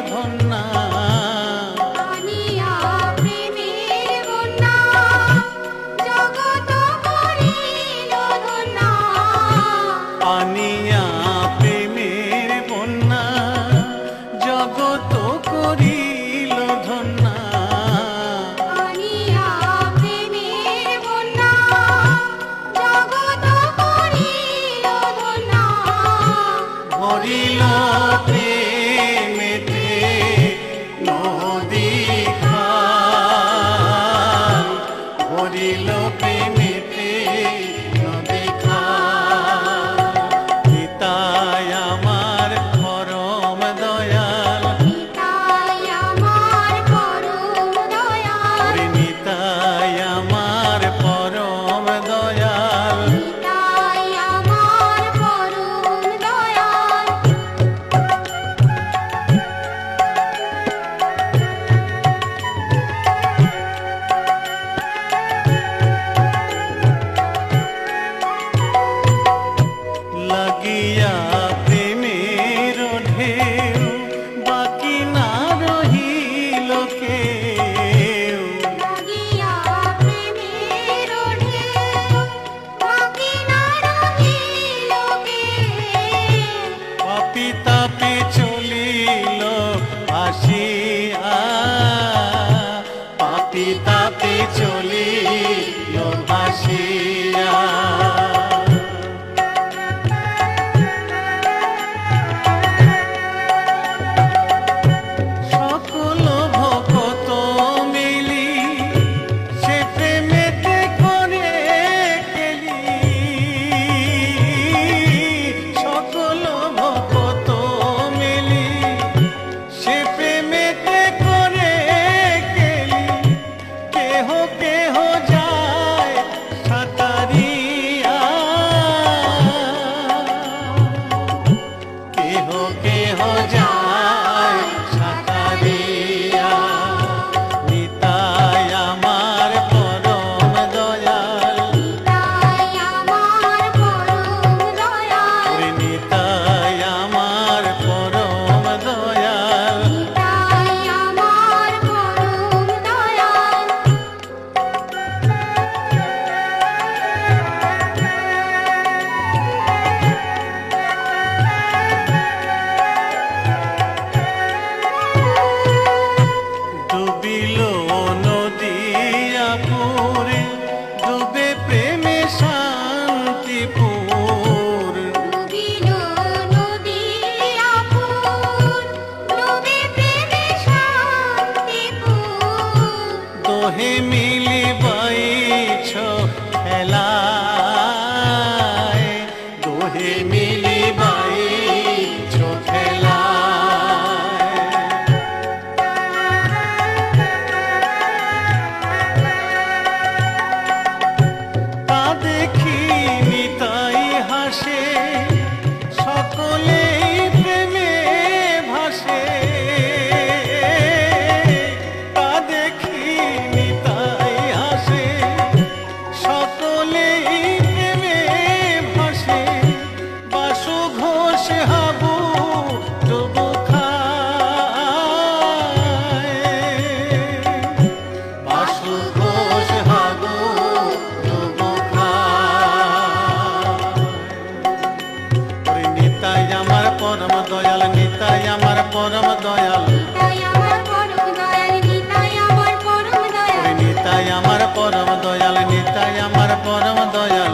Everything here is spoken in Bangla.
ধন্যা আনিয়া প্রেমের বন্যা জগৎ করিল ধন্যা আনিয়া প্রেমের বন্যা জগৎ করিল ধন্যা আনিয়া প্রেমের বন্যা জগৎ করিল ধন্যা ভরিল প্রেমেতে নদী খাল ভরিল প্রেমেতে নদী খাল নিতাই আমার পরম দয়াল নিতাই আমার পরম দয়াল ওরে নিতাই আমার পরম দয়াল নিতাই আমার পরম দয়াল লাগিয়া প্রেমের ঢেউ বাকি না রহিল কেউ লাগিয়া প্রেমের ঢেউ বাকি না রহিল কেউ পাপি তাপে চলিল ভাসিয়া পাপি তাপে চলিল ভাসিয়া সকল ভকত মিলি সে প্রেমেতে করে গেলি সকল ভকত মিলি সে প্রেমেতে করে গেলি কেহ কেহ যায় সাঁতারিয়া কেহ কেহ যায় সাঁতারিয়া নিতাই আমার পরম দয়াল নিতাই আমার পরম দয়াল ওরে নিতাই আমার পরম দয়াল নিতাই আমার পরম দয়াল ডুবিল নদিয়া পুরে ডুবে প্রেমে শান্তিপুর ডুবিল নদিয়া ফুল ডুবে প্রেমে শান্তিপুর দোহে মিলি বাইছ খেলায় দোহে মিলি বাইছ খেলায় তা দেখি নিতাই হাসে সকলেই প্রেমে ভাসে তা দেখি নিতাই হাসে সকলেই প্রেমে ভাসে বাসু ঘোষ হাবু ডুবু খায় বাসু ঘোষ হাবু ডুবু খায় ওরে নিতাই আমার পরম দয়াল নিতাই আমার পরম দয়াল নিতাই আমার পরম দয়াল নিতাই আমার পরম দয়াল ওরে নিতাই আমার পরম দয়াল নিতাই আমার পরম দয়াল